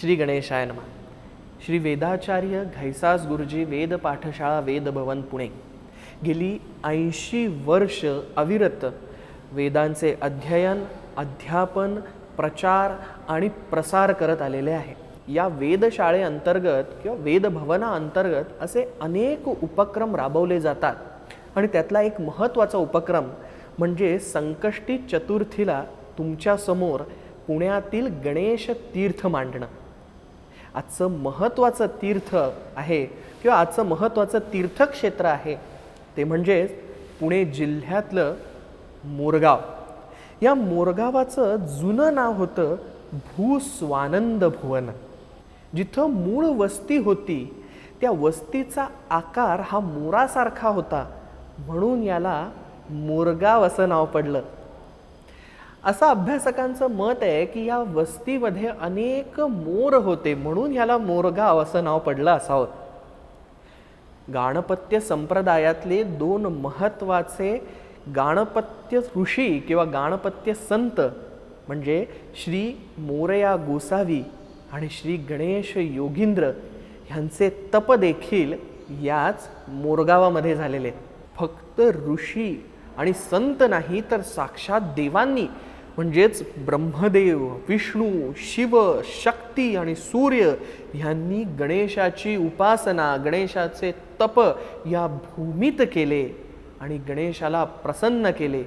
श्री गणेशाय नमः. श्री वेदाचार्य घैसास गुरुजी वेद पाठशाळा वेद भवन पुणे गेली 80 वर्ष अविरत वेदांचे अध्ययन, अध्यापन, प्रचार आणि प्रसार करत आलेले आहे. या वेदशाळेअंतर्गत किंवा वेदभवनाअंतर्गत असे अनेक उपक्रम राबवले जातात आणि त्यातला एक महत्त्वाचा उपक्रम म्हणजे संकष्टी चतुर्थीला तुमच्या समोर पुण्यातील गणेश तीर्थ मांडणं. आजचं महत्त्वाचं तीर्थ आहे किंवा आजचं महत्त्वाचं तीर्थक्षेत्र आहे ते म्हणजे पुणे जिल्ह्यातलं मोरगाव. या मोरगावाचं जुनं नाव होतं भूस्वानंद भुवन. जिथं मूळ वस्ती होती त्या वस्तीचा आकार हा मोरासारखा होता म्हणून याला मोरगाव असं नाव पडलं. असं अभ्यासकांचं मत आहे की या वस्तीमध्ये अनेक मोर होते म्हणून याला मोरगाव असं नाव पडलं असावं. गाणपत्य संप्रदायातले 2 महत्त्वाचे गाणपत्य ऋषी किंवा गाणपत्य संत म्हणजे श्री मोरया गोसावी आणि श्री गणेश योगींद्र यांचे तप देखील याच मोरगावामध्ये झालेले. फक्त ऋषी आणि संत नाही तर साक्षात देवांनी म्हणजेच ब्रह्मदेव, विष्णू, शिव, शक्ती आणि सूर्य यांनी गणेशाची उपासना, गणेशाचे तप या भूमीत केले आणि गणेशाला प्रसन्न केले.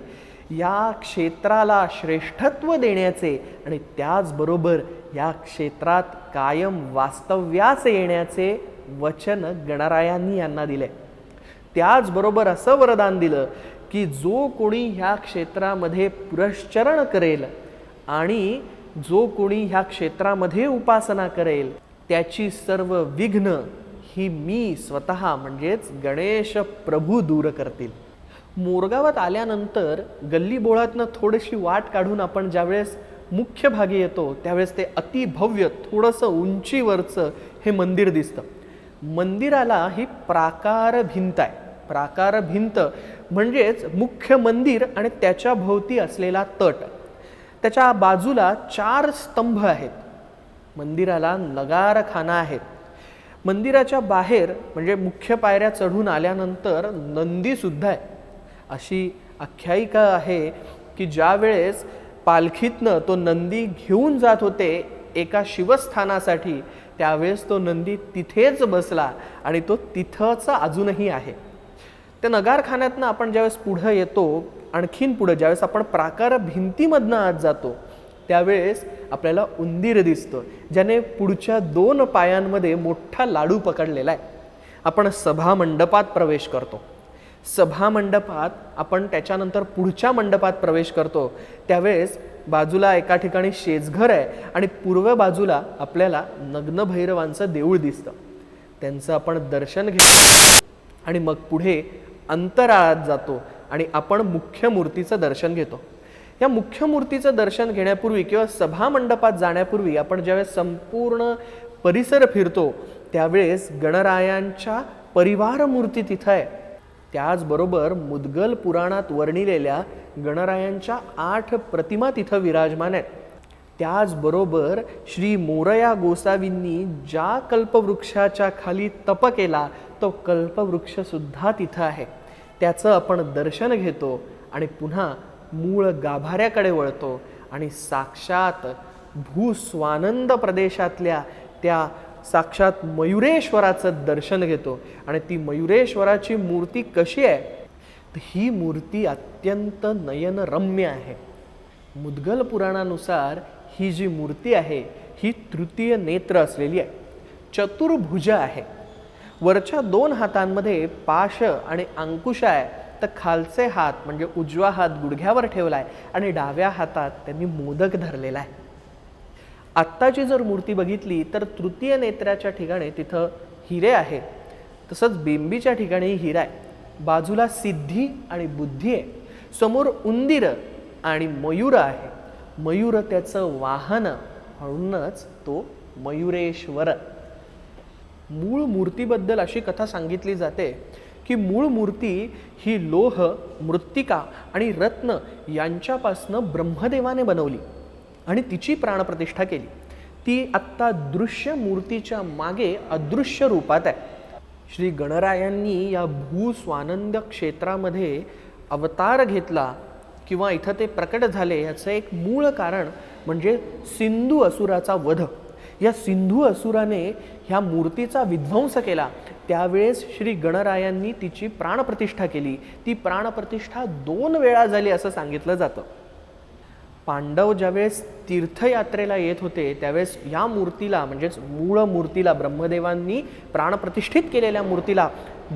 या क्षेत्राला श्रेष्ठत्व देण्याचे आणि त्याचबरोबर या क्षेत्रात कायम वास्तव्यास येण्याचे वचन गणरायांनी यांना दिले. त्याचबरोबर असं वरदान दिलं की जो कोणी ह्या क्षेत्रामध्ये पुरश्चरण करेल आणि जो कोणी ह्या क्षेत्रामध्ये उपासना करेल त्याची सर्व विघ्न ही मी स्वतः म्हणजेच गणेश प्रभू दूर करतील. मोरगावात आल्यानंतर गल्लीबोळातनं थोडीशी वाट काढून आपण ज्यावेळेस मुख्य भागी येतो त्यावेळेस ते अतिभव्य थोडंसं उंचीवरचं हे मंदिर दिसतं. मंदिराला ही प्राकार भिंत आहे. प्राकार भिंत म्हणजेच मुख्य मंदिर आणि त्याच्या भोवती असलेला तट. त्याच्या बाजूला 4 स्तंभ आहेत. मंदिराला नगारखाना आहेत. मंदिराच्या बाहेर म्हणजे मुख्य पायऱ्या चढून आल्यानंतर नंदी सुद्धा आहे. अशी आख्यायिका आहे की ज्या वेळेस पालखीतनं तो नंदी घेऊन जात होते एका शिवस्थानासाठी त्यावेळेस तो नंदी तिथेच बसला आणि तो तिथंच अजूनही आहे. त्या नगारखान्यातनं आपण ज्यावेळेस पुढं येतो आणखीन पुढं ज्यावेळेस आपण प्राकार भिंतीमधनं आत जातो त्यावेळेस आपल्याला उंदीर दिसतो ज्याने पुढच्या 2 पायांमध्ये मोठा लाडू पकडलेला आहे. आपण सभा मंडपात प्रवेश करतो. सभा मंडपात आपण त्याच्यानंतर पुढच्या मंडपात प्रवेश करतो त्यावेळेस बाजूला एका ठिकाणी शेजघर आहे आणि पूर्व बाजूला आपल्याला नग्न भैरवांचं देऊळ दिसतं. त्यांचं आपण दर्शन घेतो आणि मग पुढे अंतराळात जातो आणि आपण मुख्य मूर्तीचं दर्शन घेतो. या मुख्य मूर्तीचं दर्शन घेण्यापूर्वी किंवा सभा मंडपात जाण्यापूर्वी आपण ज्यावेळेस संपूर्ण परिसर फिरतो त्यावेळेस गणरायांच्या परिवार मूर्ती तिथं आहे. त्याचबरोबर मुद्गल पुराणात वर्णिलेल्या गणरायांच्या 8 प्रतिमा तिथं विराजमान आहेत. त्याचबरोबर श्री मोरया गोसावींनी ज्या कल्पवृक्षाच्या खाली तप केला तो कल्पवृक्ष सुद्धा तिथं आहे. त्याचं आपण दर्शन घेतो आणि पुन्हा मूळ गाभाऱ्याकडे वळतो आणि साक्षात भूस्वानंद प्रदेशातल्या त्या साक्षात मयुरेश्वराचं दर्शन घेतो. आणि ती मयुरेश्वराची मूर्ती कशी आहे तर ही मूर्ती अत्यंत नयनरम्य आहे. मुद्गल पुराणानुसार ही जी मूर्ती आहे ही तृतीय नेत्र असलेली आहे. चतुर्भुज आहे. वरच्या 2 हातांमध्ये पाश आणि अंकुश आहे तर खालचे हात म्हणजे उजवा हात गुडघ्यावर ठेवला आहे आणि डाव्या हातात त्यांनी मोदक धरलेला आहे. आत्ताची जर मूर्ती बघितली तर तृतीय नेत्राच्या ठिकाणी तिथं हिरे आहे. तसंच बिंबीच्या ठिकाणी हिरा आहे. बाजूला सिद्धी आणि बुद्धी आहे. समोर उंदीर आणि मयूर आहे. मयूर त्याचं वाहन म्हणूनच तो मयुरेश्वर. मूळ मूर्तीबद्दल अशी कथा सांगितली जाते की मूळ मूर्ती ही लोह, मृत्तिका आणि रत्न यांच्यापासनं ब्रह्मदेवाने बनवली आणि तिची प्राणप्रतिष्ठा केली. ती आत्ता दृश्य मूर्तीच्या मागे अदृश्य रूपात आहे. श्री गणरायांनी या भूस्वानंद क्षेत्रामध्ये अवतार घेतला किंवा इथं ते प्रकट झाले याचं एक मूळ कारण म्हणजे सिंधू असुराचा वध. या सिंधू असुराने ह्या मूर्तीचा विध्वंस केला. त्यावेळेस श्री गणरायांनी तिची प्राणप्रतिष्ठा केली. ती प्राणप्रतिष्ठा 2 वेळा झाली असं सांगितलं जातं. पांडव ज्यावेळेस तीर्थयात्रेला येत होते त्यावेळेस या मूर्तीला म्हणजेच मूळ मूर्तीला ब्रह्मदेवांनी प्राणप्रतिष्ठित केलेल्या मूर्तीला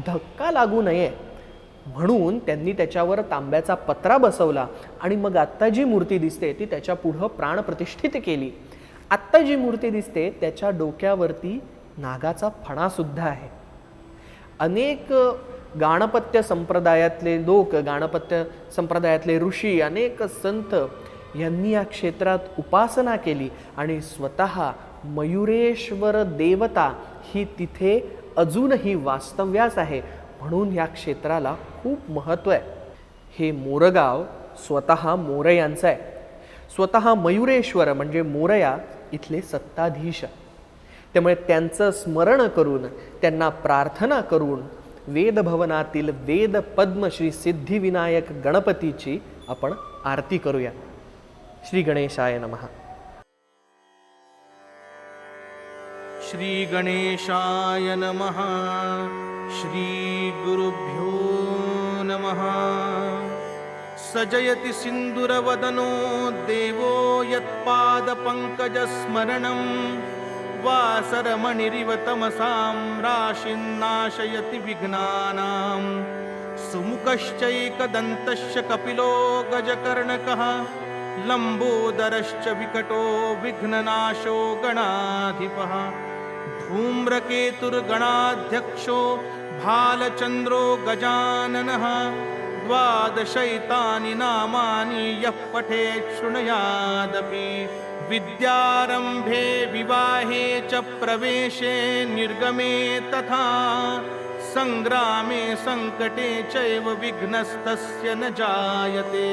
धक्का लागू नये म्हणून त्यांनी त्याच्यावर तांब्याचा पत्रा बसवला आणि मग आत्ता जी मूर्ती दिसते ती त्याच्या पुढं प्राणप्रतिष्ठित केली. आत्ता जी मूर्ती दिसते त्याच्या डोक्यावरती नागाचा फणा सुद्धा आहे. अनेक गाणपत्य संप्रदायातले लोक, गाणपत्य संप्रदायातले ऋषी, अनेक संत यांनी या क्षेत्रात उपासना केली आणि स्वतः मयुरेश्वर देवता ही तिथे अजूनही वास्तव्यास आहे. म्हणून या क्षेत्राला खूप महत्त्व आहे. हे मोरगाव स्वतः मोरयांचं आहे. स्वतः मयुरेश्वर म्हणजे मोरया इथले सत्ताधीश. त्यामुळे त्यांचं स्मरण करून, त्यांना प्रार्थना करून वेदभवनातील वेद पद्म श्री सिद्धिविनायक गणपतीची आपण आरती करूया. श्री गणेशाय नमः. श्री गणेशाय नमः. श्री गुरुभ्यो नमः. सजयति सिन्दूरवदनो देवो यत्पादपङ्कजस्मरणं वासरमणिरिव तमसां राशिन्नाशयति विघ्नानां. सुमुखश्चैकदन्तश्च कपिलो गजकर्णकः लम्बोदरश्च विकटो विघ्ननाशो गणाधिपः. धूम्रकेतुर्गणाध्यक्षो भालचन्द्रो गजाननः. द्वादशैतानि नामानि यः पठेत् शृणुयादपि. विद्यारम्भे विवाहे च प्रवेशे निर्गमे तथा सङ्ग्रामे सङ्कटे चैव विघ्नस्तस्य न जायते.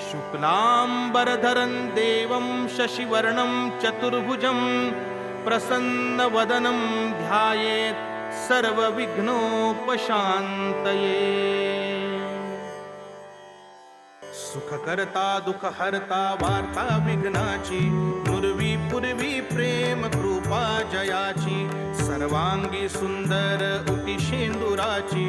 शुक्लाम्बरधरं देवं शशिवर्णं चतुर्भुजं प्रसन्नवदनं ध्यायेत् सर्वविघ्नोपशान्तये. सुखकर्ता दुःखहर्ता वार्ता विघ्नाची नुरवी पूर्वी प्रेम कृपा जयाची. सर्वांगी सुंदर उटी शेंदुराची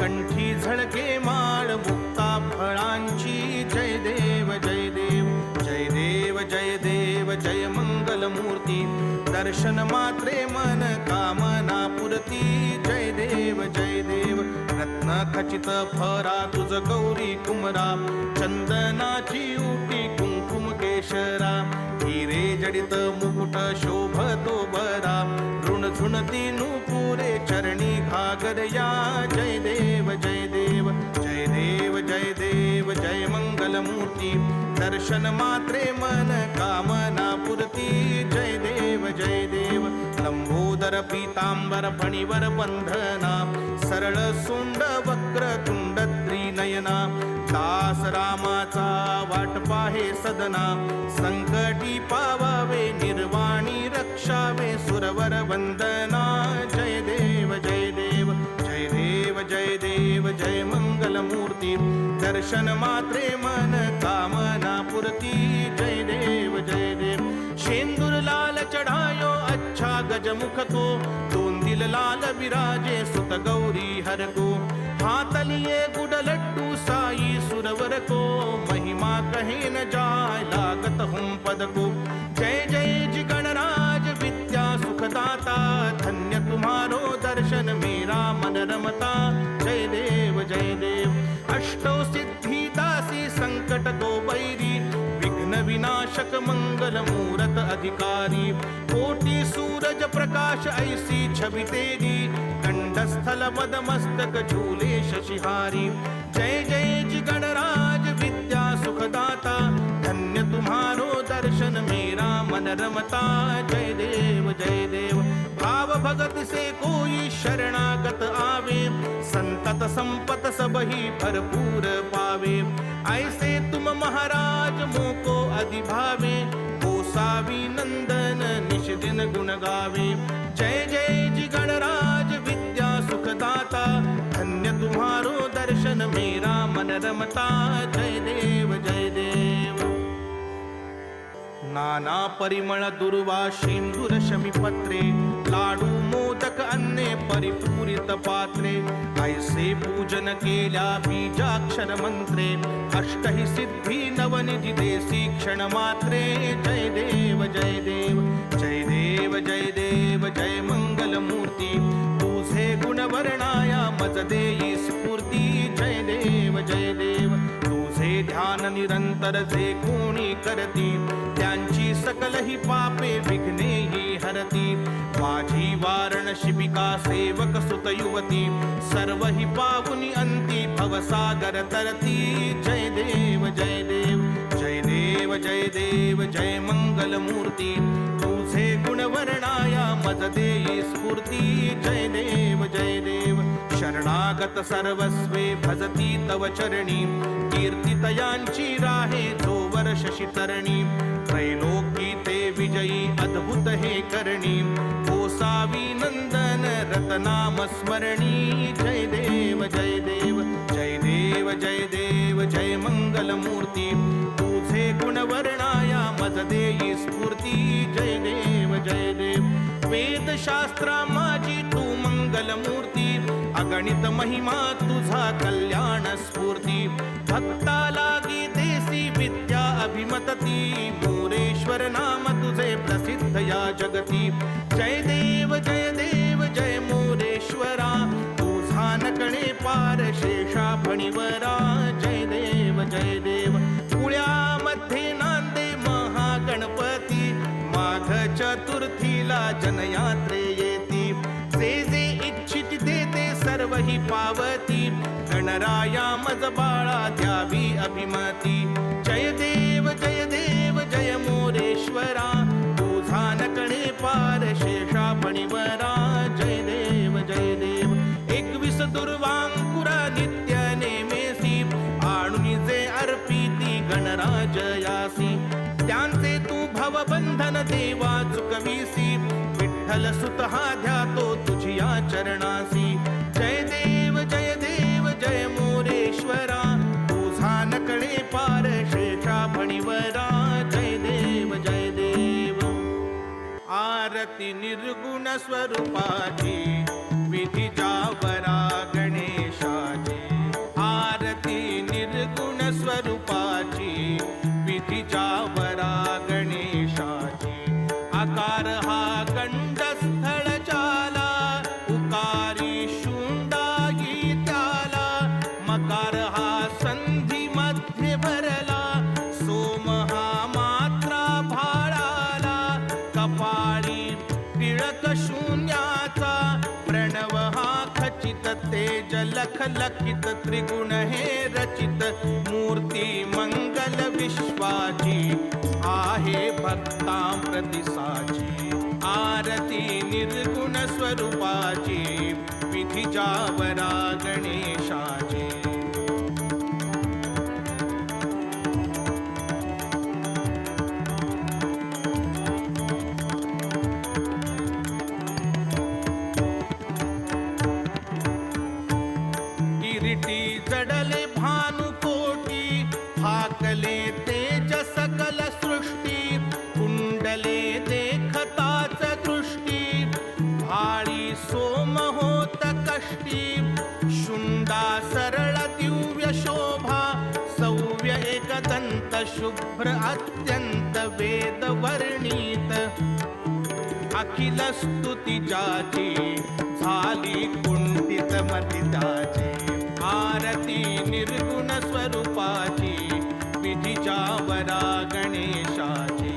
कंठी झळके माळ मुक्ता फळांची. जय देव जय देव जय देव जय देव जय मंगलमूर्ती. दर्शन मात्रे मन कामना पुरती. जय देव जय देव रत्न खचित फरा तुझ गौरी कुमरा. चंदनाची उटी कुंकुम केशरा. हिरे जडित मुकुट शोभतो बरा. ऋण झुणती नुपुरे चरणी घागरया. जय देव जय देव जय देव जय देव जय मंगलमूर्ती. दर्शन मात्रे मन कामना पुरती. जय देव जय देव लंबोदर पीतांबर फणीवर बंधना. सरळ सुंड वक्र तुंड त्रिनयना. दास रामाचा वाट पाहे सदना. संकटी पावावे निर्वाणी रक्षावे सुरवर वंदना. जय देव जय देव जय देव जय देव जय मंगलमूर्ती. दर्शन मात्रे मन कामना पुरती. जय देव जय देव शेंदूर लाल चढ़ायो अच्छा गजमुख को. दोन दिल लाल विराजे सुत गौरी हर को. हाथ लिए गुड लड्डू साई सुरवर को. महिमा कहे न जाय लागत हम पद को. जय जय जी गणराज विद्या सुखदाता. धन्य तुम्हारो दर्शन मेरा मन रमता. जय देव जय देव अष्टो सिद्धि दासी संकट को बैरी. विघ्न विनाशक मंगल मूरत अधिकारी. कोटि सूरज प्रकाश ऐसी छवि तेरी. कंठस्थल मद मस्तक झूले शशिहारी. जय जय जी गणराज विद्या सुखदाता. धन्य तुम्हारो दर्शन मेरा मन रमता. जय देव जय देव भाव भगत से कोई शरणागत आवे. संतत संपत सबही भरपूर पावे. ऐसे तुम महाराज मोको अधिभावे. गोसावी नंदन निश दिन गुण गावे. जय जय जी गणराज विद्या सुखदाता, धन्य तुम्हारो दर्शन मेरा मन रमता. जय देव जय देव. नाना परिमळ दुर्वा शेंदूर शमीपत्रे, लाडू मोदक अन्ने परिपूरित पात्रे. ऐसे पूजन केल्या बीजाक्षर मंत्रे, अष्टही सिद्धी नवनिधी देसी क्षण मात्रे. जय देव जय देव जय देव जय देव जय मंगल मूर्ती, तुझे गुण वर्णाया मज देई स्फूर्ती. जय देव जय देव. तुझे ध्यान निरंतर जे कोणी करती, त्यांची सकलही पापे विघ्नेही हरती. माझी वारण शिबिका सेवक सुत युवती, सर्वही पावुनी अंती भवसागर तरती. जय देव जय देव जय देव जय देव जय मंगल मूर्ती, तुझे गुण वर्णाया मज देई स्फूर्ती. जय देव जय देव. शरणागत सर्वस्वे भजती तव चरणी, कीर्तितयांची राहे जो वर्ष शितरणी. त्रैलोकी ते विजयी अद्भुत हे करणी, गोसावी नंदन रतनाम स्मरणी. जय देव जय देव जय देव जय देव जय मंगल मूर्ती, तुझे गुण वर्णाया मज देई स्फूर्ती. जय देव जय देव. वेद शास्त्रा माझी तू मंगल मूर्ती, अगणित महिमा तुझा कल्याण स्फूर्ती. भक्ता लागी देसी विद्या अभिमतती, मोरेश्वर नाम तुझे प्रसिद्ध या जगती. जय देव जय देव जय मोरेश्वरा, तुझा नकळे पार शेषा फणीवरा. जय देव जय देव. पुण्यामध्ये नांदे महागणपती, माघ चतुर्थीला जनयात्रे येती. जे जे इच्छित ते सर्व ही पावती, गणराया मज बाळा द्यावी अभिमती. जय देव जय देव जय मोरेश्वरा, तुझा नकळे पार शेषा फणीवरा. जय देव जय देव. 21 दुर्वांकुरा नित्य नेमेसी, आणुनी जे अर्पिती गणराजयासी. त्यांचे तू भवबंधन देवा चुकवीसी, विठ्ठल सुत हा ध्यातो तुझिया चरणासी. जय देव जय देव जय मोरेश्वरा, तुझा नकळे पार शेषा फणीवरा. जय देव जय देव. आरती निर्गुण स्वरूपाची, विधी जावरा गणेशाची. आरती निर्गुण स्वरूपाची, विधी जावरा गणेशाची. आकार हा गंडस्थळ जाला, उकारी शुंडाई त्याला. मकार हा संधी मध्ये भरला, सोम हा मात्रा भाळाला. कपाळी टिळक शून्याचा, प्रणव हा खचित तेज लख लखित. त्रिगुण हे रचित, मूर्ती मंगल विश्वाची. आहे भक्ता प्रतिसाची, आरती निर्गुण स्वरूपाची. विधी जावरा गणेशाची. किरीटी जडले भानुकोटी, हाकले तेज सकल सृष्टी. कुंडले देखताच दृष्टी, भाळी सोम होत कष्टी. शुंडा सरळ दिव्य शोभा, सौव्य एकदंत शुभ्र अत्यंत वेद वर्णित. अखिल स्तुती जाची, झाली कुंठित मतिताची. आरती निर्गुण स्वरूपाची, विधी जावरा गणेशाची.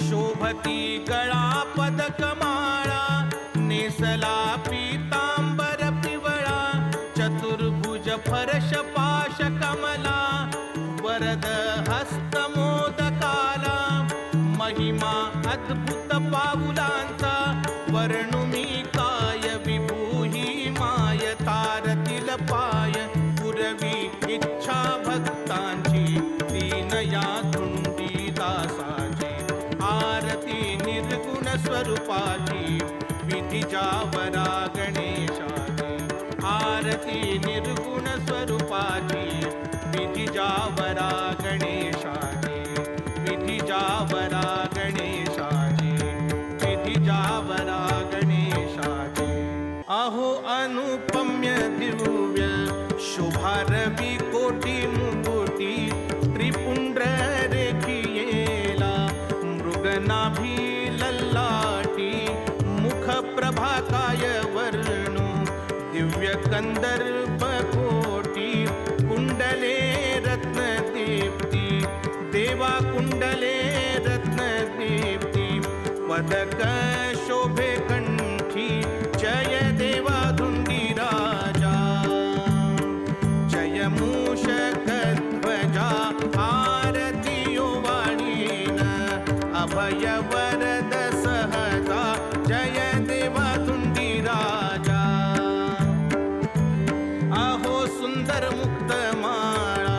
शोभती गळा पदकमाळा, नेसला पीतांबर पिवळा. चतुर्भुज फरश पाश कमला, वरद हस्त मोदकाला. महिमा अद्भुत पाऊलांचा, वर्णू स्वरूपाची विधीजावरा गणेशाची आरती निर्गुण स्वरूपाची विधीजावरा गणेशाची विधीजावरा गणेशाची विधीजावरा गणेशाची अहो अनुपम्य दिव्य शोभारवी कोटी मुकुटी त्रिपुंड्र रेखियेला मृगनाभी लल्लाटी मुख प्रभाकाय वर्णो दिव्य कंदर्प कोटी कुंडले रत्नदीप्ती देवा कुंडले रत्नदीप्ती पदक शोभे कंठी जय देवा धुंडीराजा जय मूषकध्वजा आरतियो वाणीन अभय वरद सहजा जय देवा धुंडीराजा अहो सुंदर मुक्तमाळा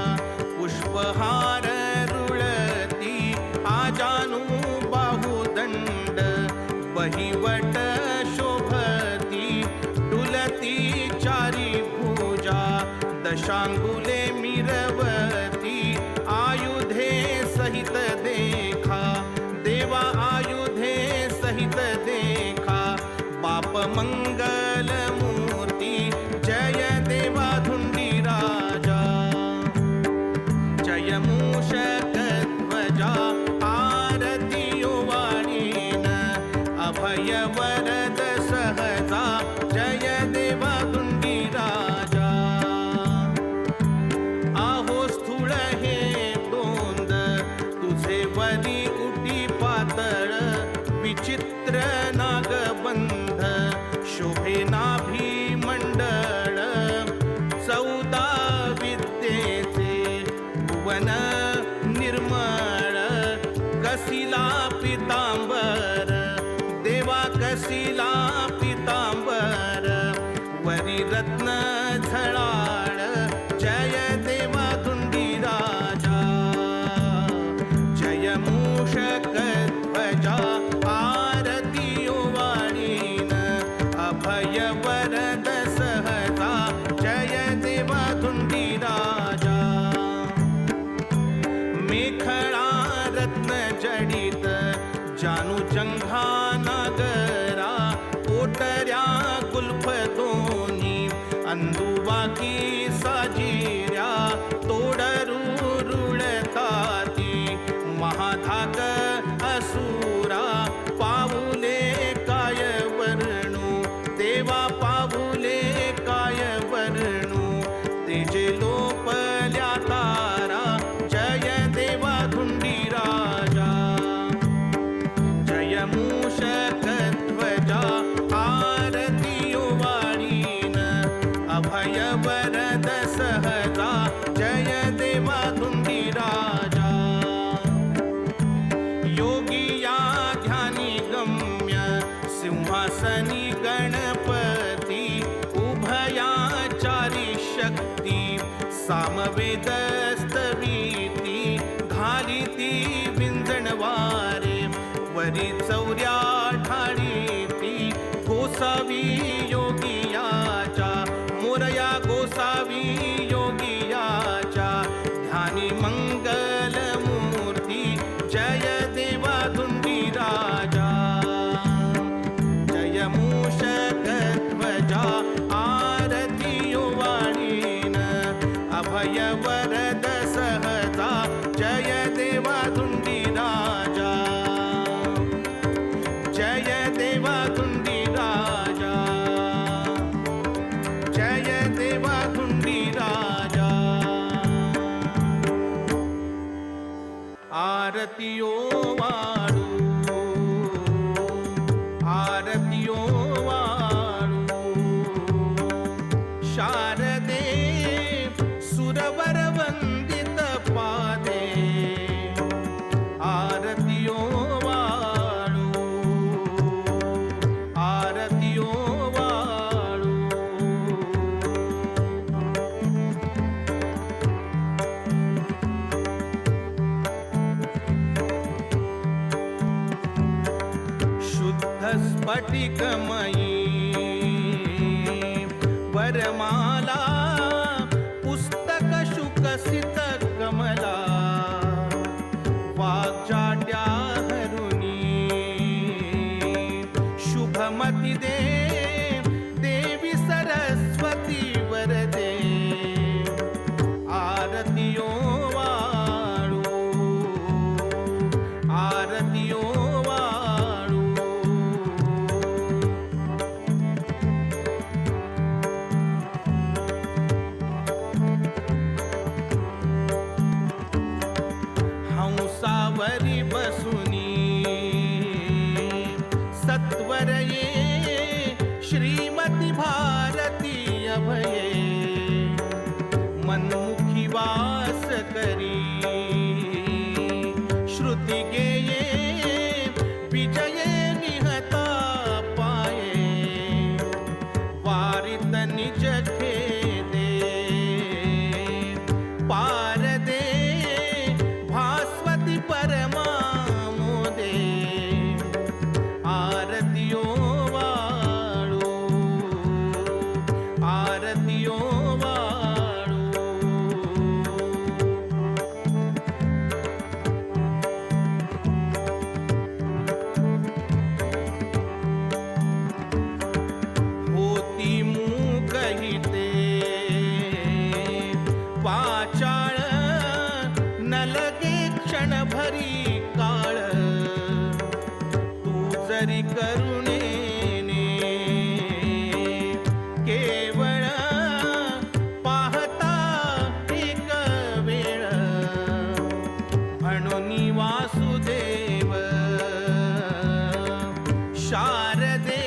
पुष्पहार रुळती आजानु बाहुदंड बहिवट शोभती डुलती चारी भुजा दशांगुले मिरवती आयुधे सहित देखा देवा आयुधे सहित देखा बाप मंगल मूर्ती जय देवा धुंडीराजा जय मूषक ध्वजा आरतियो वाणीन अभय वरद सहजा जय देवा धुंडीराजा आहो स्थूळ हे दोंद तुझे वरी उटी पातळ विचित्र नागबंध शोभे नाभी मंडळ 14 विद्येचे भुवन निर्मळ कसिला पितांबर देवा कसिला पितांबर वरी रत्न झळाळ जय देवा धुंडीराजा जय मूषक ध्वजा आरतियो वाणीन अभय वरद सहजा जय देवा धुंडीराजा मेखळा रत्न जडित जानू जंघा नागरा कोटऱ्या गुल्फ दोन्ही अंदुवाकी साजिऱ्या तोडरू रुळताती महाधाक असुरा पाऊले काय वर्णू देवा पाऊले काय वर्णू तेजे लोपल्या तारा जय देवा धुंडीराजा जय मूषक ध्वजा आरतियो वाणीन अभय वरद सहजा जय देवा धुंडीराजा योगिया ध्यानी गम्य सिंहासनी गणपती उभयाचारी शक्ती सामवेद स्तवीती घालिती विंजणवारे वरी चौर्या ढाळीती गोसावी योगियाच्या मोरया गोसावी योगियाच्या ध्यानी मंगल मूर्ती जय देवा धुंडीराजा जय मूषक ध्वजा आरतियो वाणीन अभय वरद सहजा जय देवा धुंडीराजा जय देवा धुंडीराजा जय देवा धुंडीराजा आरतियो वाळू आरतियो वाळू शारदे सुरवर वंदित पादे आरतियो वाळू आरतियो वाळू स्फटिकमयी वरमाला पुस्तक शुकसित कमला वाग्जाड्या हरुणी शुभमती दे देवी सरस्वती वरदे आरतियो वाळू आरतियो वाळू हंसावरी बसुनी सत्वर ये श्रीमती भारती अभये मनमुखी वास करी श्रुती गेये विजये निहता पाये वारित निज खेदे पार दे भास्वती परमा मोदे आरतियो वाळू आरतियो वाळू होती मूकहिते वाचाळ न लगे क्षण भरी काळ तू जरी करुणेने केवळ पाहता एक वेळ म्हणून वासुदेव शारदे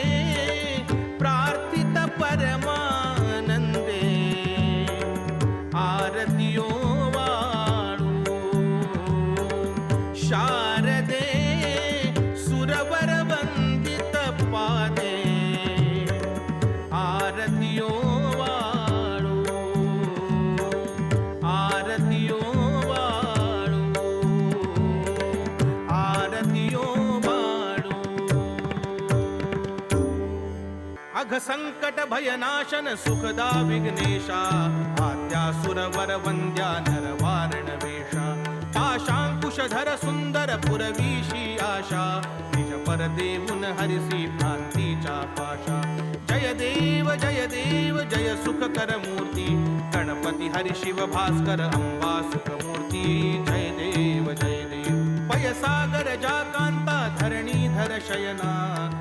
प्रार्थित परमानंदे आरतियो वाळू शारदे सुरवर वंदित पादे आरतियो वाळू आरतियो वाळू आरतियो वाळू अघ संकट भयनाशन सुखदा विघ्नेशा आद्या सुरवर वंद्या नरवारण वेशा पाशांकुशधर सुंदर पुरवीशी आशा निज पर देऊन हरिसी भ्रांतीच्या पाशा जय देव जय सुखकर मूर्ती गणपती हरि शिव भास्कर अंबा सुखमूर्ती जय देव पयसागर जाकांता धरणीधर शयना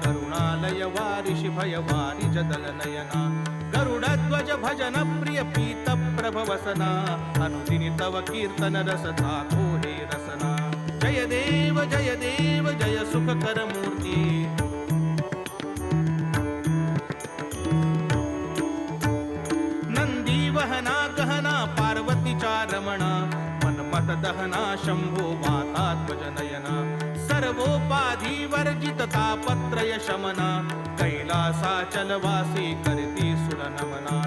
करुणालय वारिषि भयवारि जदल नयना गरुडध्वज भजन प्रिय पीत प्रभवसना अनुदिनि तव कीर्तन रस धाको हे रसना जय देव जय सुखकर मूर्ती नंदी वहना गहना पार्वतीचा रमणा मन्मथ दहना शंभो मातात्मज नयना सर्वोपाधी वर्जित तापत्रय शमना कैलासाचल वासी करती सुर नमना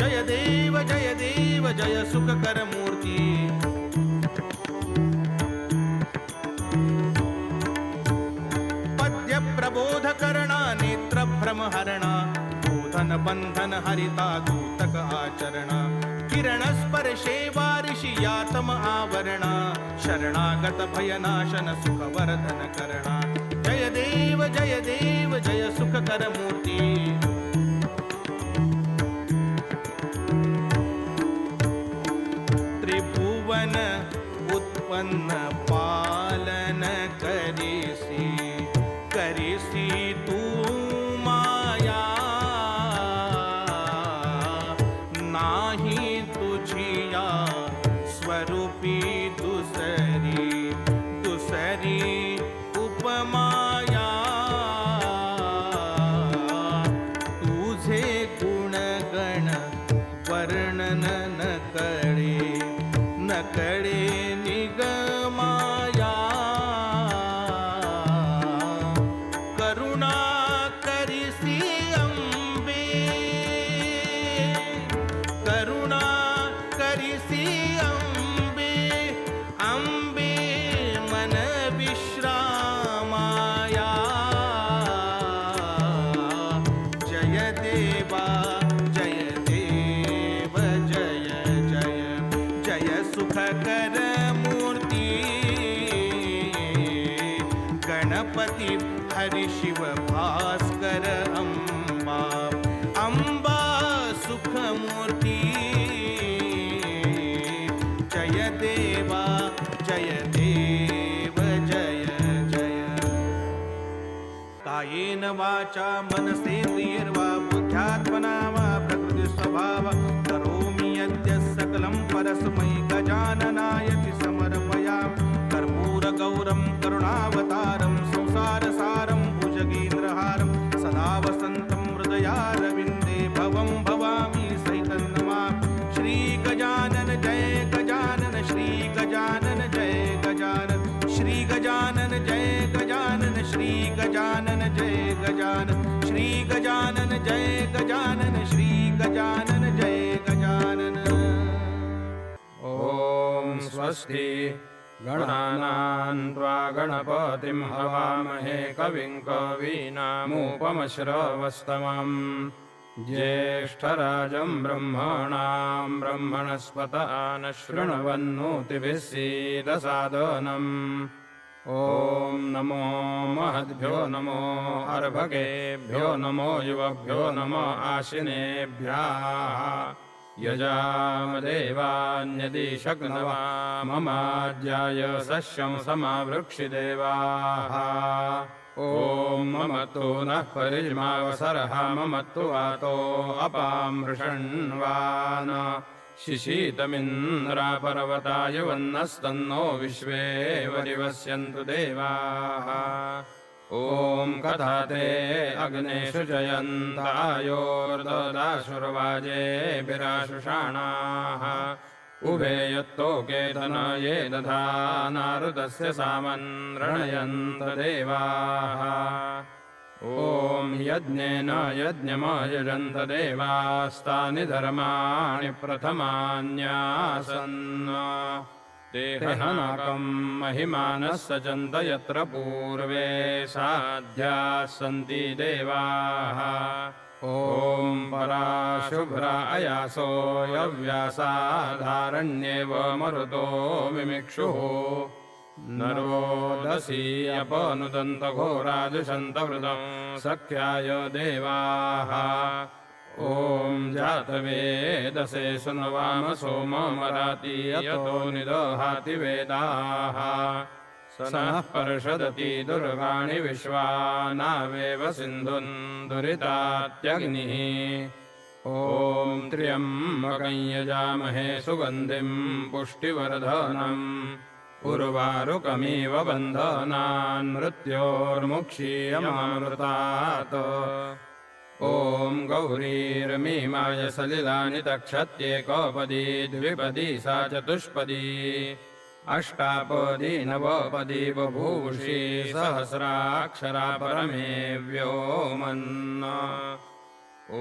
जय देव जय सुखकर मूर्ती पद्य प्रबोध करणा नेत्र भ्रम हरणा बोधन बंधन हरिता दूतक आचरणा किरण स्पर्शे वारिषि यातम आवरणा शरणागत भयनाशन सुखवर्धन करणा जय देव जय सुखकर मूर्ती त्रिभुवन उत्पन्न पालन करिसी तू माया नाही तुझिया स्वरूपी दुसरी उपमाया तुझे गुणगण वर्णन न कळे निगमाया करुणा गणपती हरि शिव भास्कर अंबा अंबा सुखमूर्ती जय देवा जय देव जय जय कायेन वाचा मनसेन्द्रियर्वा बुद्ध्यात्मना वा प्रकृति स्वभाव करोमि यद्य सकलं परस्मै गजाननायति समर्पयामि कर्पूरगौरं करुणावतारं संसारसारं भुजगेन्द्रहारं सदा वसन्तं हृदयारविन्दे भवं भवामि सहितं नमामि श्री गजानन जय गजानन श्री गजानन जय गजानन श्री गजानन जय गजानन श्री गजानन जय गजानन श्री गजानन जय गजानन श्री गजानन जय गजानन। ॐ स्वस्ति गणानां त्वा गणपतिं हवामहे कविं कवीनामुपमश्रवस्तमम् ज्येष्ठराजं ब्रह्मणां ब्रह्मणस्पतः न शृण्वन्नोतिभिः सीदसादनम् ॐ नमो महद्भ्यो नमो अर्भकेभ्यो नमो युवभ्यो नमो आशिनेभ्यः यजामदेवान्यदि शक्नवा ममाज्याय सस्यं समावृक्षिदेवाः ॐ मम तु नः परिज्मावसरः मम तु वातो अपामृषण्वान् शिशीतमिन्द्रापर्वताय वन्नस्तन्नो विश्वे वरिवस्यन्तु देवाः ॐ कथाते अग्नेषु जयन्तायोर्ददाशुर्वाजेभिराशुषाणाः उभे यत्तोके तनये दधानारुतस्य सामन्रणयन्त देवाः ॐ यज्ञेन यज्ञमयजन्त देवास्तानि धर्माणि प्रथमान्यासन् तेहनाकं महिमानः सचन्त यत्र पूर्वे साध्याः सन्ति देवाः ॐ पराशुभ्रा अयासो यव्यासाधारण्येव मरुतो मिमिक्षुः नरोदसी अपनुदन्तघोराजुषन्तवृतं सख्याय देवाः ॐ जातवेदसे सुनवाम सोममराति यतो निदहाति वेदाः स नः पर्षदति दुर्गाणि विश्वानावेव सिन्धुन् दुरितात्यग्निः ॐ त्र्यम्बकं यजामहे सुगन्धिं पुष्टिवर्धनम् उर्वारुकमिव बन्धनान् मृत्योर्मुक्षीयमामृतात् ॐ गौरीर्मीमाय सलिलानि तक्षत्येकोपदी द्विपदी सा चतुष्पदी अष्टापदी नवपदी बभूषी सहस्राक्षरा परमे व्योमन् ॐ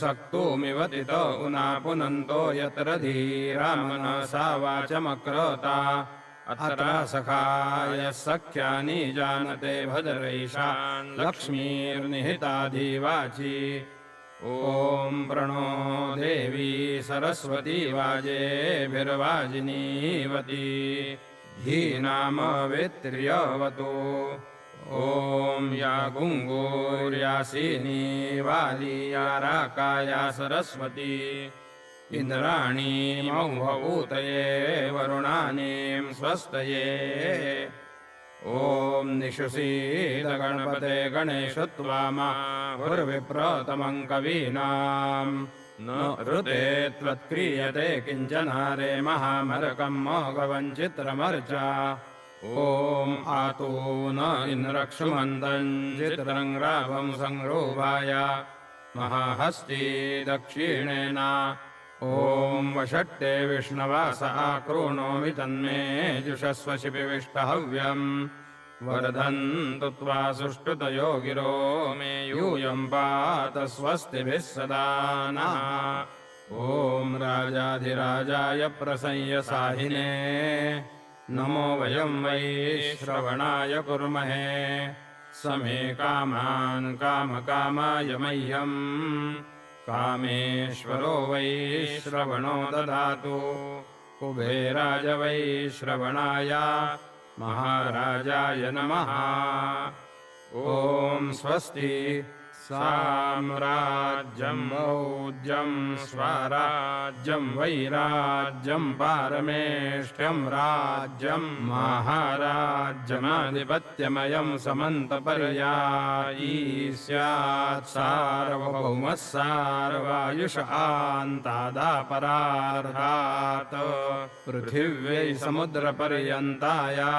सक्तुमिव तित उना पुनन्तो यत्र धीरा मनसा वाचमक्रता अत्र सखाय सख्यानि जानते भद्रैषान् लक्ष्मीर्निहिताधिवाची ॐ प्रणो देवी सरस्वती वाजेभिर्वाजिनीवती धीनामवित्र्यवतु ॐ या गुङ्गूर्यासीनी वाली या राकाया सरस्वती इन्द्राणी मौहूतये वरुणानीं स्वस्तये ॐ निषुषीद गणपते गणेशु त्वामाहुर्विप्रतमं कवीनां न ऋते त्वत्क्रियते किञ्चनारे महामरकं मोघवञ्चित्रमर्चा ॐ आतु न इन्द्रक्षुमन्तं चित्रं रावं संरूपाय महाहस्ती दक्षिणेन ॐ वषट्टे विष्णवास आकृणोमि तन्मे जुषस्व शिपिविष्टहव्यम् वर्धन्तु त्वा सुष्ठुतयो गिरो मे यूयं पात स्वस्तिभिः सदा नः ॐ राजाधिराजाय प्रसंयसाहिने नमो वयं वै श्रवणाय कुर्महे समे कामान् कामकामाय मह्यम् कामेश्वरो वै श्रवणो ददातु कुबेराय वै श्रवणाय महाराजाय नमः। ॐ स्वस्ति साम्राज्यं मौज्यं स्वराज्यं वैराज्यं पारमेष्ठ्यं राज्यं महाराज्यमाधिपत्यमयं समन्तपर्यायी स्यात् सार्वभौमः सार्वायुष आन्तादापरार्धात् पृथिव्यै समुद्रपर्यन्ताया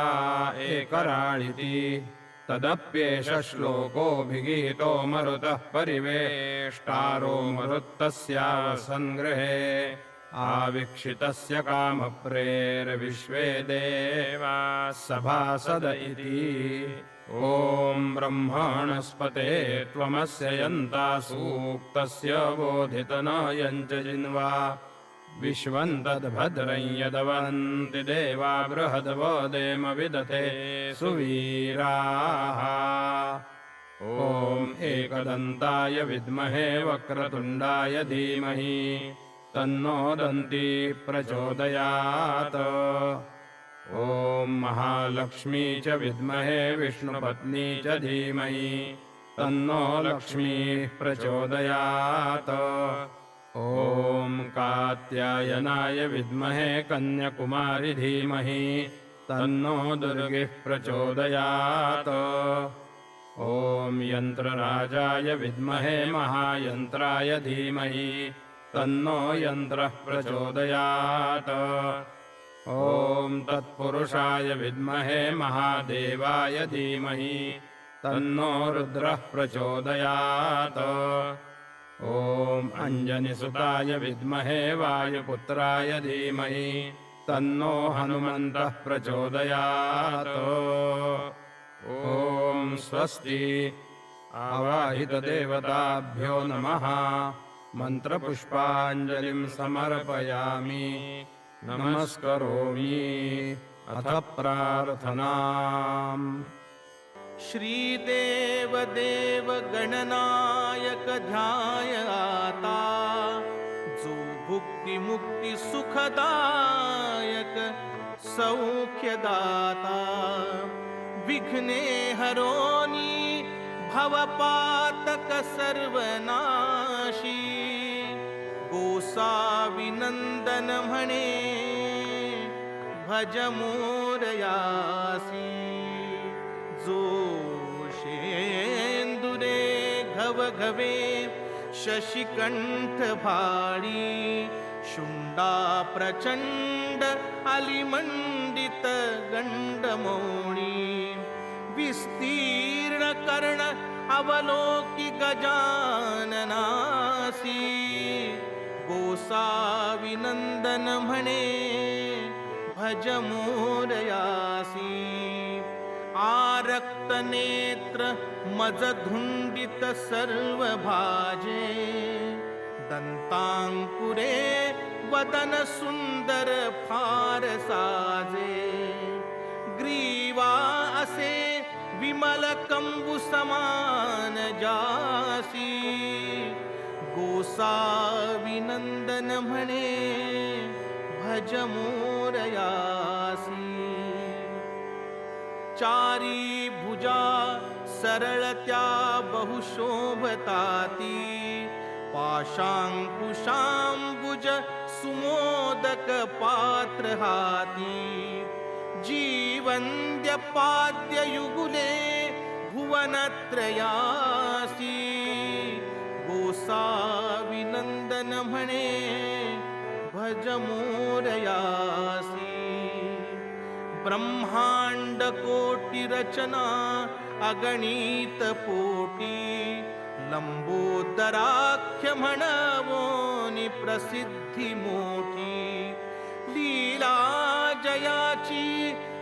एकराळिति तदप्येष श्लोकोऽभिगीतो मरुतः परिवेष्टारो मरुत्तस्यावसङ्गृहे आवीक्षितस्य कामप्रेर्विश्वे देवाः सभासद इति। ॐ ब्रह्मणस्पते त्वमस्य यन्ता सूक्तस्य बोधितनयं च जिन्वा विश्वं तद्भद्रं यदवन्ति देवा बृहद्वो देम विदथे सुवीराः। ॐ एकदन्ताय विद्महे वक्रतुण्डाय धीमहि तन्नो दन्ती प्रचोदयात्। ॐ महालक्ष्मी च विद्महे विष्णुपत्नी च धीमहि तन्नो लक्ष्मीः प्रचोदयात्। ॐ कात्यायनाय विद्महे कन्याकुमारी धीमहि तन्नो दुर्गिः प्रचोदयात्। ॐ यन्त्रराजाय विद्महे महायन्त्राय धीमहि तन्नो यन्त्रः प्रचोदयात्। ॐ तत्पुरुषाय विद्महे महादेवाय धीमहि तन्नो रुद्रः प्रचोदयात्। ॐ अञ्जनिसुताय विद्महे वायुपुत्राय धीमहि तन्नो हनुमन्तः प्रचोदयात्। ॐ स्वस्ति आवाहितदेवताभ्यो नमः। मन्त्रपुष्पाञ्जलिं समर्पयामि नमस्करोमि। अथ प्रार्थनाम्। श्रीदेव देव गणनायक ध्यायता जो भुक्ति मुक्ति सुखदायक सौख्यदाता विघ्ने हरोनी भवपातक सर्वनाशी गोसाविनंदन म्हणे भज मोरयासी जो शेंदुरे घवघवे शशिकंठ भाळी शुंडा प्रचंड अलिमंडित गंडमौणी विस्तीर्ण कर्ण अवलोकी गजाननासी गोसाविनंदन म्हणे भज मोरयासी आरक्त नेत्र मजधुंडित सर्व भाजे दंतांकुरे वदन सुंदर फार साजे ग्रीवा असे विमल कंबु समान जासी गोसाविनंदन म्हणे भज मोरयासी चारी भुजा सरळत्या बहुशोभताती पाशांकुशांबुज सुमोदक पात्र हाती जीवंद्य पाद्य युगुले भुवनत्रयासी गोसाविनंदन म्हणे भज मोरयासी ब्रह्मांड कोटि रचना अगणित पोटी लंबोदराख्य म्हणवोनी प्रसिद्धी मोठी लीला जयाची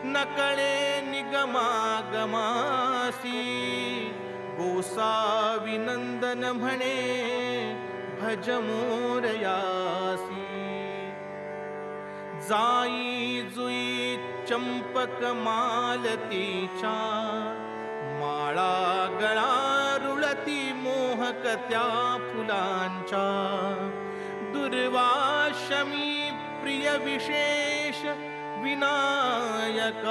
नकळे निगमागमासी गोसाविनंदन म्हणे भज मोरयासी जाई जुई चंपक मालतीच्या माळा गळा रुळती मोहक त्या फुलांच्या दुर्वाशमी प्रिय विशेष विनायकासी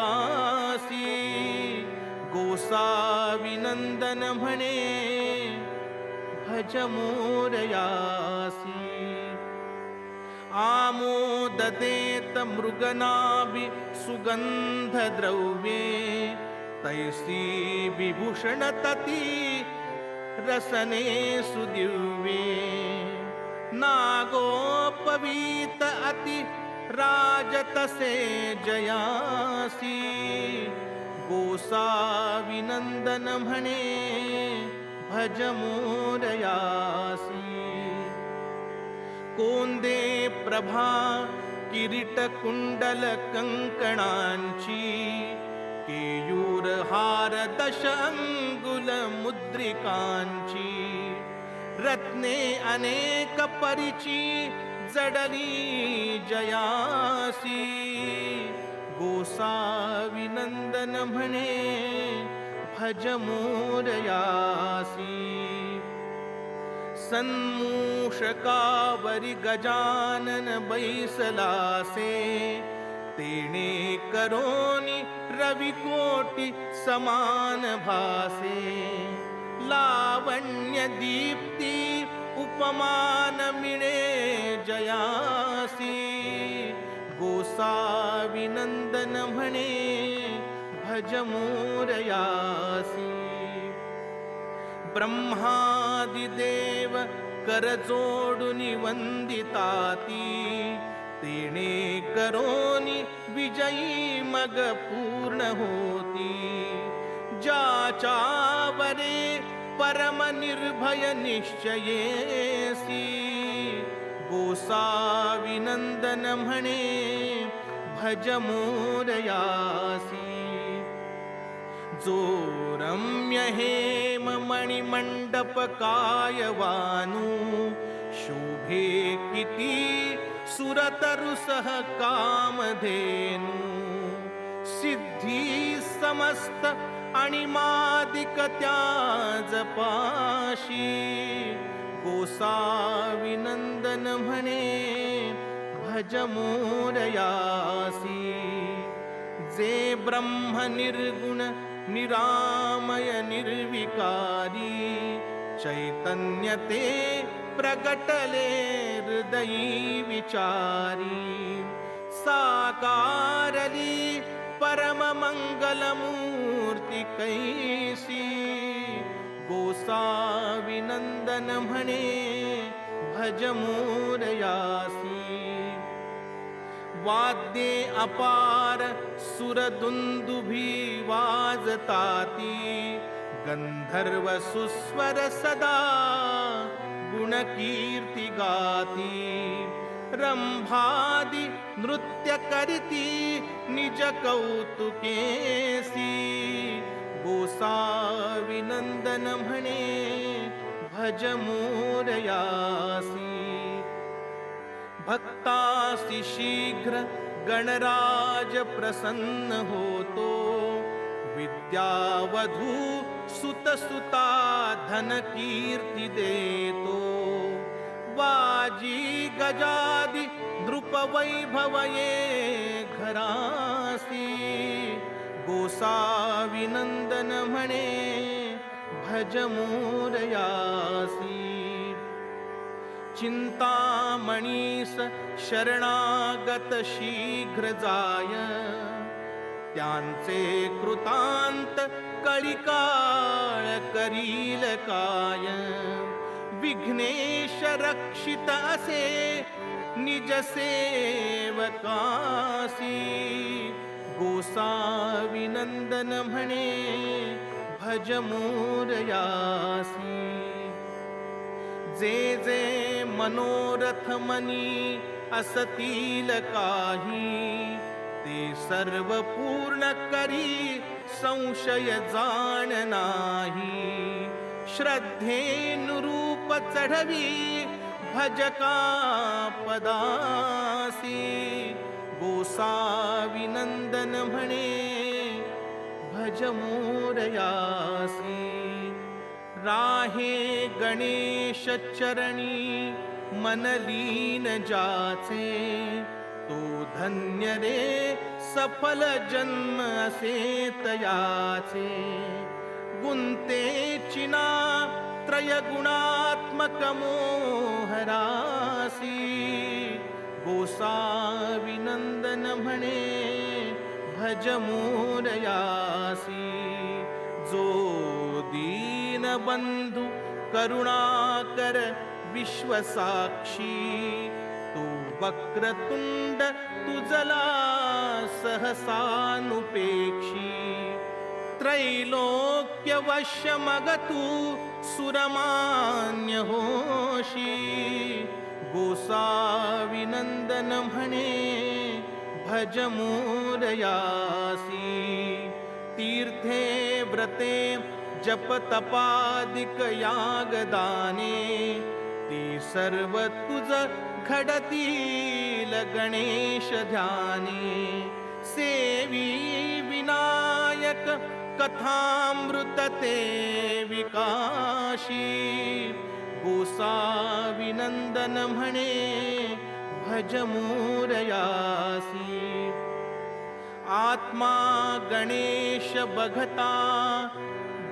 गोसाविनंदन म्हणे भज मोरयासी आमोद देत मृगनाभि सुगंध द्रव्ये तैसी विभूषण तती रसने सुदिव्ये नागोपवीत अति राजतसे जयासी गोसाविनंदन म्हणे भज मोरयासी कोंदे प्रभा किरीट कुंडल कंकणांची केयूर हार दश अंगुल मुद्रिकांची रत्ने अनेक परिची जडली जयासी गोसाविनंदन म्हणे भज मोरयासी सन्मूषकावरी गजानन बैसलासे तेणे करोनी रविकोटी समान भासे लावण्य दीप्ती उपमान मिळे जयासी गोसाविनंदन म्हणे भज मोरयासी ब्रह्मादिदेव करजोडुनि वंदिताती तेणे करोनी विजयी मग पूर्ण होती ज्याच्यावरे परम निर्भय निश्चयेसी गोसाविनंदन म्हणे भज मोरयासी जो रम्य हेम मणिमंडप कायवानु शोभे किती सुरतरुसह कामधेनु सिद्धी समस्त आणि मादिक त्याज पाशी गोसाविनंदन म्हणे भज मोरयासी जे ब्रह्म निर्गुण निरामय निर्विकारी चैतन्य ते प्रगटले हृदयी विचारी साकारली परम मंगल मूर्ती कैसी गोसाविनंदन म्हणे भज मोरयासी वाद्ये अपार सुरदुंदुभी वाजताती गंधर्व सुस्वर सदा गुणकीर्ती गाती रंभादि नृत्य करीती निज कौतुकेसी गोसाविनंदन म्हणे भज मोरयासी भक्तासी शीघ्र गणराज प्रसन्न होतो विद्यावधू सुत सुता धन कीर्ती देतो वाजी गजादी नृप वैभव ये घरासी गोसाविनंदन म्हणे भज मोरयासी चिंतामणीस शरणागत शीघ्र जाय त्यांचे कृतांत कळिकाळ करील काय विघ्नेश रक्षित असे निज सेवकासी गोसाविनंदन म्हणे भज मोरयासी जे जे मनोरथ मनी असतील काही ते सर्व पूर्ण करी संशय जाण नाही श्रद्धेनुरूप चढवी भजका पदासी गोसाविनंदन म्हणे भज मोरयासी राहे गणेश चरणी मनलीन जाचे तो धन्य रे सफल जन्म असे तयाचे गुंते चिना त्रयगुणात्मक मोहरासी गोसाविनंदन म्हणे भज मोरयासी जो दीन बंधू करुणाकर विश्वसाक्षी तू वक्रतुंड तुझला सहसानुपेक्षी त्रैलोक्य वश्य मग तू सुरमान्य होशी गोसाविनंदन म्हणे भज मोरयासी तीर्थे व्रते जप तपादिक यागदाने ती सर्व तुझ घडतील गणेश ध्याने सेवी विनायक कथामृत ते विकाशी गोसाविनंदन म्हणे भज मोरयासी आत्मा गणेश बघता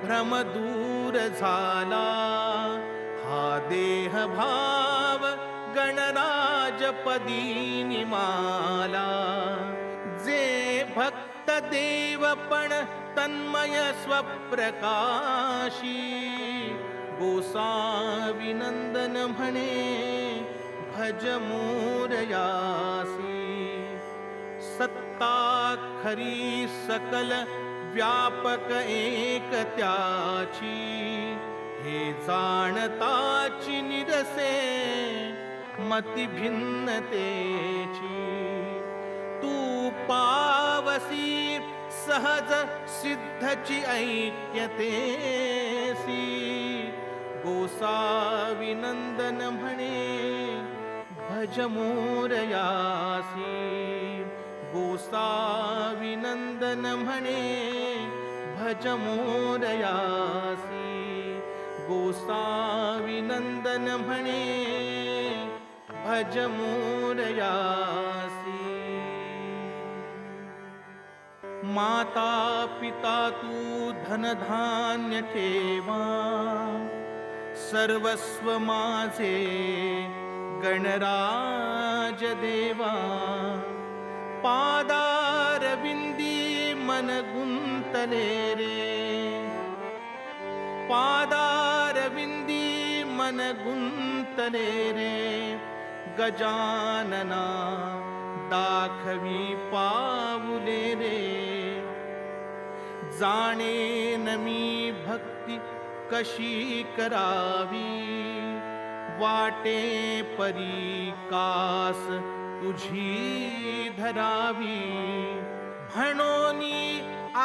भ्रम दूर झाला हा देह भाव गणराजपदी निमाला जे भक्त देवपण तन्मय स्वप्रकाशी गोसाविनंदन म्हणे भज मोरयासी सत्ता खरी सकल व्यापक एक त्याची हे जाणताची निरसे मती भिन्नतेची तू पावसी सहज सिद्धची ऐक्यतेसी गोसाविनंदन म्हणे भज मोरयासी गोसाविनंदन म्हणे भज मोरयासी गोसाविनंदन म्हणे भज मोरयासी माता पिता तू धनधान्य ठेवा सर्वस्व माझे गणराज देवा पादारविंदी मन गुंतले रे पादारविंदी मन गुंतले रे गजानना दाखवी पाऊले रे जाणे न मी भक्ती कशी करावी वाटे परी कास तुझी धरावी म्हणोनी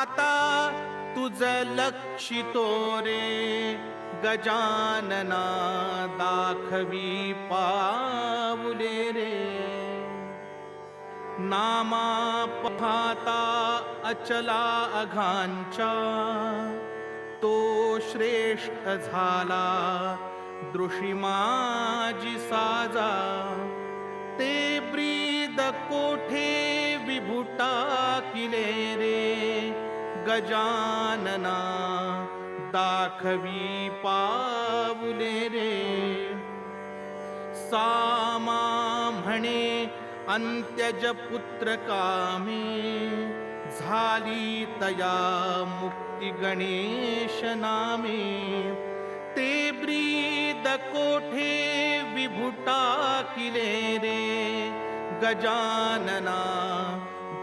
आता तुझ लक्षितो रे गजानना दाखवी पाऊले रे नामा पाहता अचला अघांचा तो श्रेष्ठ झाला दृष्टी माझी साजा ते ब्रीद कोठे विभुटा किले रे गजानना दाखवी पाऊले रे सामा म्हणे अंत्यज पुत्र कामे झाली तया मुक्ती गणेश नामे ते ब्रीद कोठे विभुटा किले रे गजानना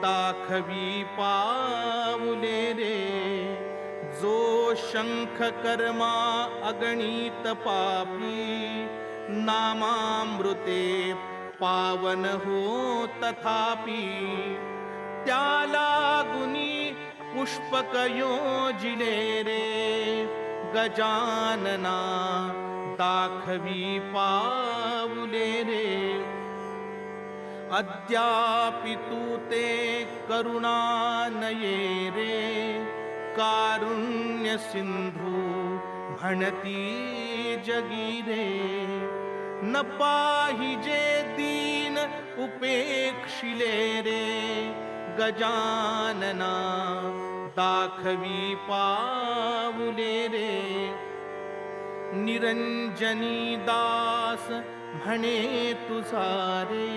दाखवी पाऊले रे जो शंख कर्मा अगणित पापी नामामृते पावन हो तथापि त्याला गुणी पुष्पक योजिले रे गजानना दाखवी पाऊले रे अद्यापि तू ते करुणा नये रे कारुण्य सिंधू म्हणती जगी रे न पाहिजे दीन उपेक्षिले रे गजानना दाखवी पाऊले रे निरंजनी दास म्हणे तुझा रे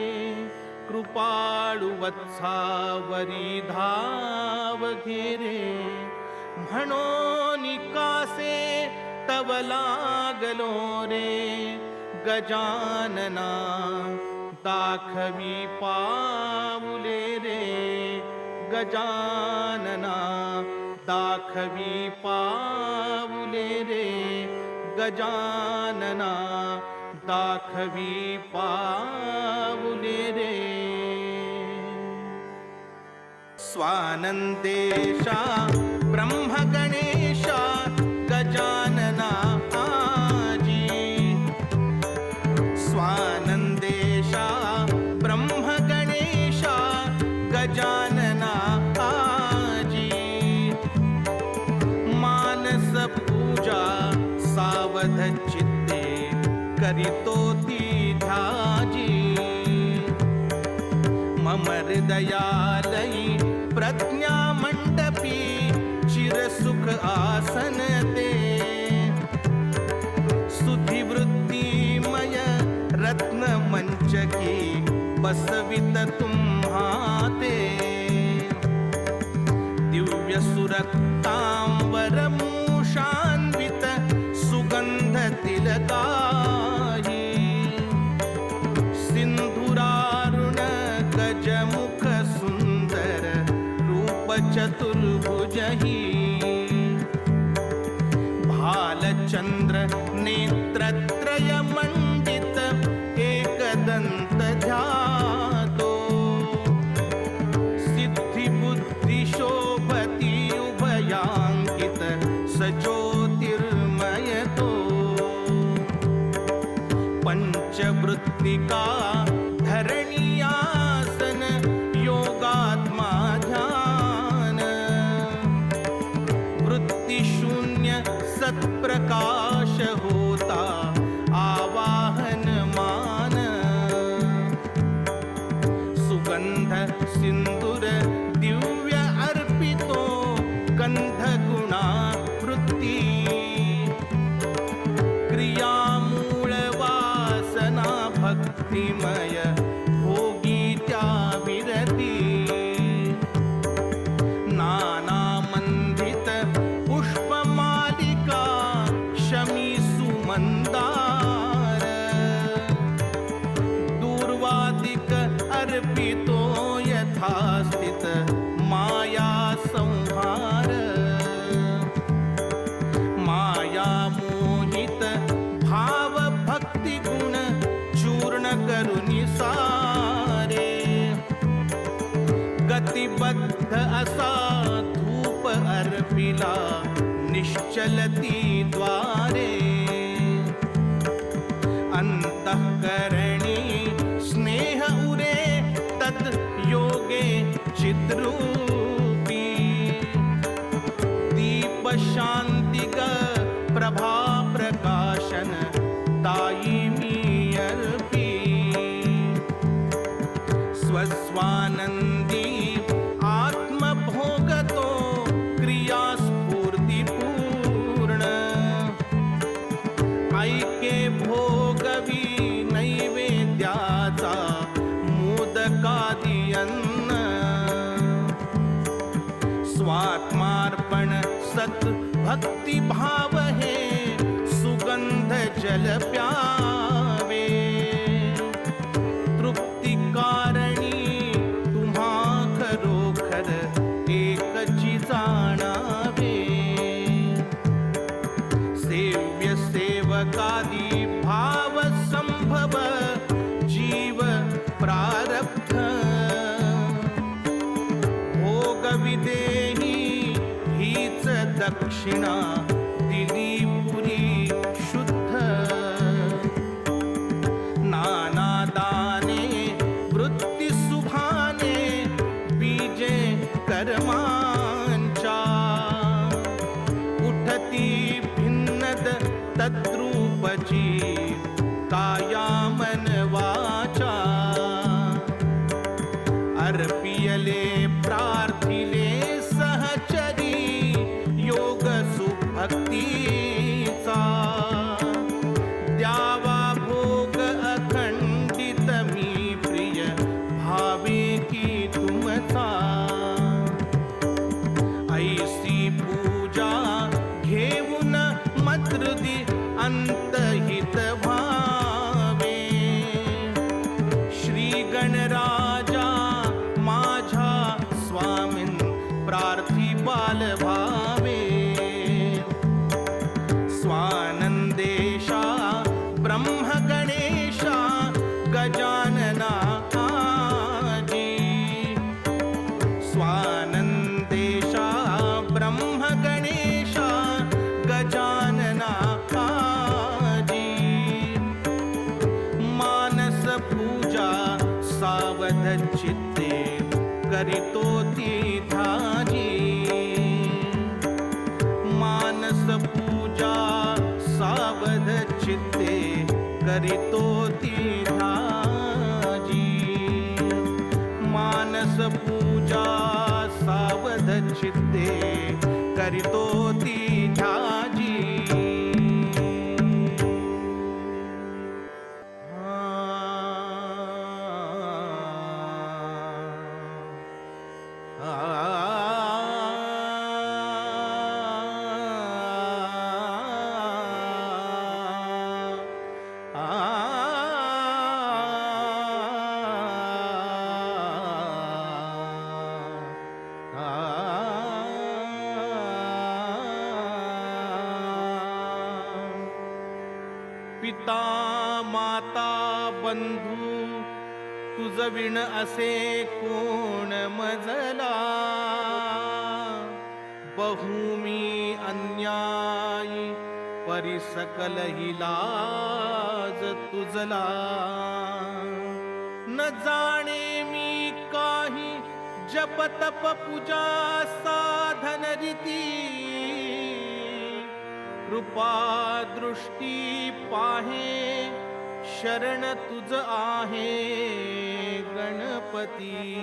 कृपाळू वत्सावरी धाव घेरे म्हणून कासे तव लागलो रे गजानना दाखवी पाऊले रे गजानना दाखवी पाऊले रे गजानना दाखवी पाऊले रे स्वानंदेशा ब्रह्मगणेशा गजानना आजी स्वानंदेशा ब्रह्मगणेशा गजानना आजी मानस पूजा सावध चित्ते करितो ती ध्याजी मम हृदयालयी प्रज्ञा मंडपी चिरसुख आसन ते सुधिवृत्तिमय रत्न मंचकी बसवित तुम्हाते दिव्य सुरक्तांबर मूषान्वित सुगंध तिलकाही सिंधुरारुण गजमुख सुंदर रूप चतुर्भुजही भालचंद्र नेत्रत्रय मंडित एकदंत ध्यातो सिद्धि बुद्धि शोभती उभयांकित सज्योतिर्मय तो पंचवृत्तिका धरणीयासन योगात्मा ध्यान वृत्ति शून्य सत्प्रकाश होता आवाहन मान सुगंध सिंदूर दिव्य अर्पितो गंध गुणा वृत्ती क्रियामूळ वासना भक्तिमय भोगी त्या विरती नानामंडित पुष्पमालिका शमी सुमंदार दूर्वादिक अर्पितो यथास्थित माया संहार माया मोहित भाव भक्ति गुण चूर्ण करुनि सारे गतिबद्ध असा धूप अर्पिला निश्चलती द्वारे अंतःकरणी स्नेह उरे तत् योगे चिद्रूपी दीप शांतिक प्रभा प्रकाशन ताई मी अर्पी स्वस्वानंदी आत्मभोगतो क्रिया स्फूर्ती पूर्ण ऐके भोगवी नैवेद्याचा मोदकादी अन्न स्वात्मार्पण सत भक्ति भाव हे सुगंध जल प्यावे तृप्ति कारणी तुम्हा खरोखर एकची जाणावे सेव्य सेवकादी भाव संभव जीव प्रारब्ध भोग विदेही हीच दक्षिणा दिली पुरी शुद्ध नाना दाने वृत्ती सुभाने बीजे कर्मांचा उठती भिन्नद तद्रूपची काया मन वाचा अर्पियले भक्तीचा द्यावा भोग अखंडित मी प्रिय भावे की तुमचा ऐसी पूजा घेऊन मत्रुदी अंतहित भावे श्री गणराजा माझ्या स्वामीन प्रार्थी बाल भावे स्वानंदेशा ब्रह्म गणेशा गजानना आजी स्वानंदेशा ब्रह्म गणेशा गजानना आजी मानस पूजा सावध चित्ते करितो ती धाजी मानस पूजा सावध चित्ते करितो ती धाजी मानस पूजा सावध चित्ते करितो ती धाजी पिता माता बंधू तुझ विण असे कोण मजला बहुमी अन्यायी परिसकल ही लाज तुझला न जाणे मी काही जप तप पूजा साधन रीती कृपा दृष्टी पाहे शरण तुझ आहे गणपती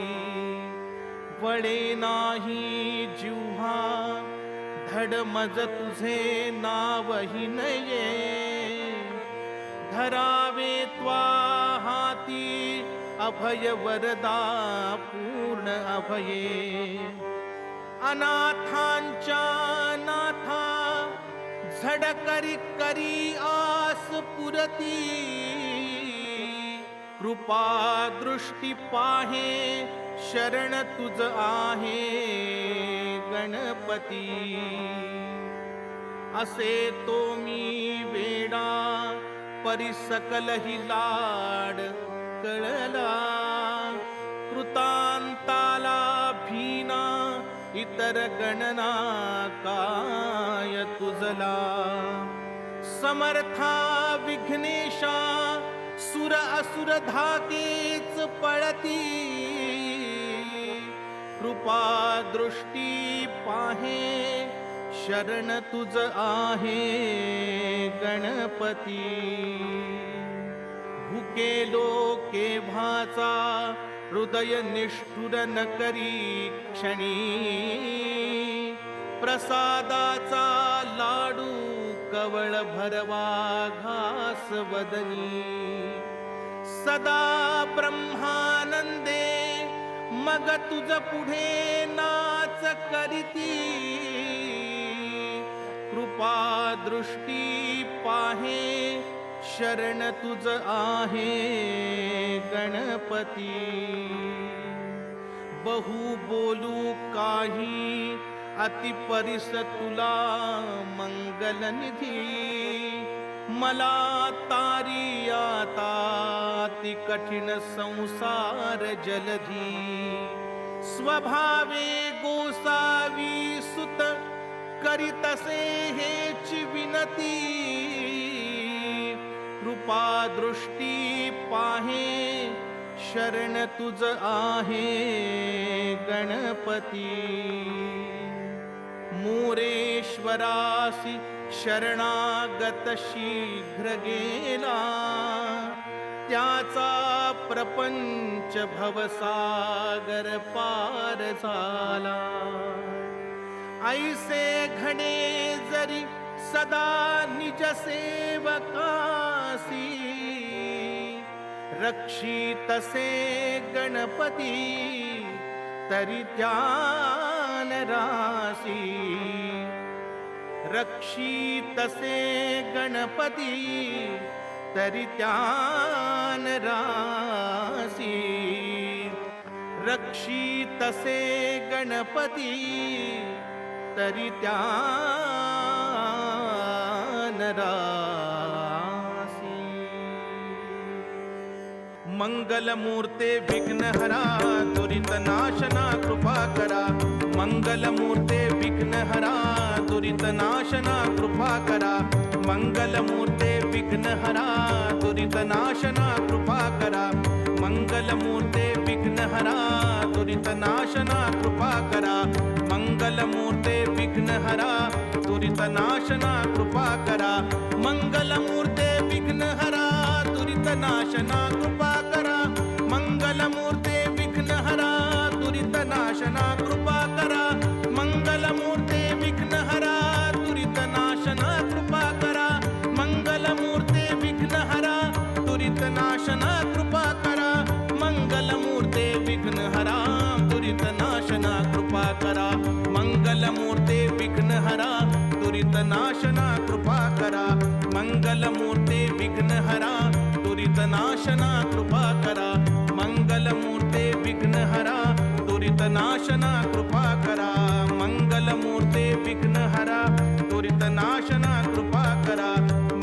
वळे नाही जिव्हा धड मज तुझे नावही नये धरावे त्वा हाती अभय वरदा पूर्ण अभये अनाथांच्या नाथा झड करी करी आस पुरती कृपा दृष्टी पाहे शरण तुझ आहे गणपती असे तो मी वेडा परिसकल ही लाड कळला कृतांताला भीना इतर गणना काय तुझला समर्था विघ्नेशा सुर असुर धाकेच पळती कृपा दृष्टी पाहे शरण तुझ आहे गणपती भुकेलो केव्हाचा हृदय निष्ठुर न करी क्षणी प्रसादाचा लाडू कवळ भरवा घास वदनी सदा ब्रह्मानंदे मग तुझ पुढे नाच करीती कृपा दृष्टी पाहे शरण तुझ आहे गणपती बहु बोलू काही अति परिस तुला मंगलनिधी मला तारी आता अति कठीण संसार जलधी स्वभावे गोसावी सुत करीतसे हेची विनती कृपा दृष्टी पाहे शरण तुझ आहे गणपती मोरेश्वरासी शरणागत शीघ्र गेला त्याचा प्रपंच भवसागर पार झाला ऐसे घडे जरी सदा निज सेवकासी रक्षितसे गणपती तरी त्यान रासी रक्षितसे गणपती तरी त्यान रासी रक्षितसे गणपती तरी त्यान रासी मंगलमूर्ते विघ्नहरा दुरित नाशना कृपा करा मंगलमूर्ते विघ्नहरा दुरित नाशना कृपा करा मंगलमूर्ते विघ्नहरा दुरित नाशना कृपा करा मंगलमूर्ते विघ्नहरा दुरित नाशना कृपा करा मंगलमूर्ते विघ्नहरा दुरित नाशना कृपा करा मंगलमूर्ते विघ्नहरा दुरित नाशना कृपा करा मंगलमूर्ते विघ्नहरा दुरित नाशना कृपा करा मंगलमूर्ते विघ्नहरा दुरित नाशना कृपा करा मंगलमूर्ते विघ्नहरा दुरित नाशना कृपा करा मंगलमूर्ते विघ्नहरा दुरित नाशना कृपा करा मंगलमूर्ते विघ्नहरा दुरित नाशना कृपा करा मंगलमूर्ते विघ्नहरा दुरित नाशना कृपा करा मंगलमूर्ते विघ्नहरा दुरित नाशना कृपा करा मंगलमूर्ते विघ्नहरा दुरित नाशना कृपा करा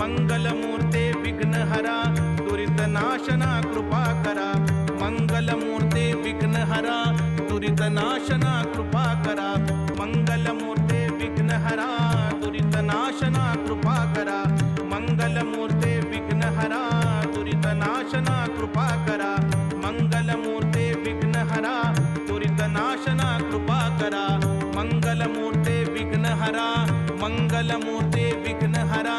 मंगलमूर्ते विघ्नहरा दुरित नाशना कृपा करा मंगलमूर्ते विघ्नहरा दुरित नाशना कृपा करा मंगलमूर्ते विघ्नहरा दुरित नाशना कृपा करा मंगलमूर्ते विघ्नहरा दुरित नाशना कृपा करा मंगलमूर्ते विघ्नहरा दुरित नाशना कृपा करा मंगलमूर्ते विघ्नहरा मंगलमूर्ते विघ्नहरा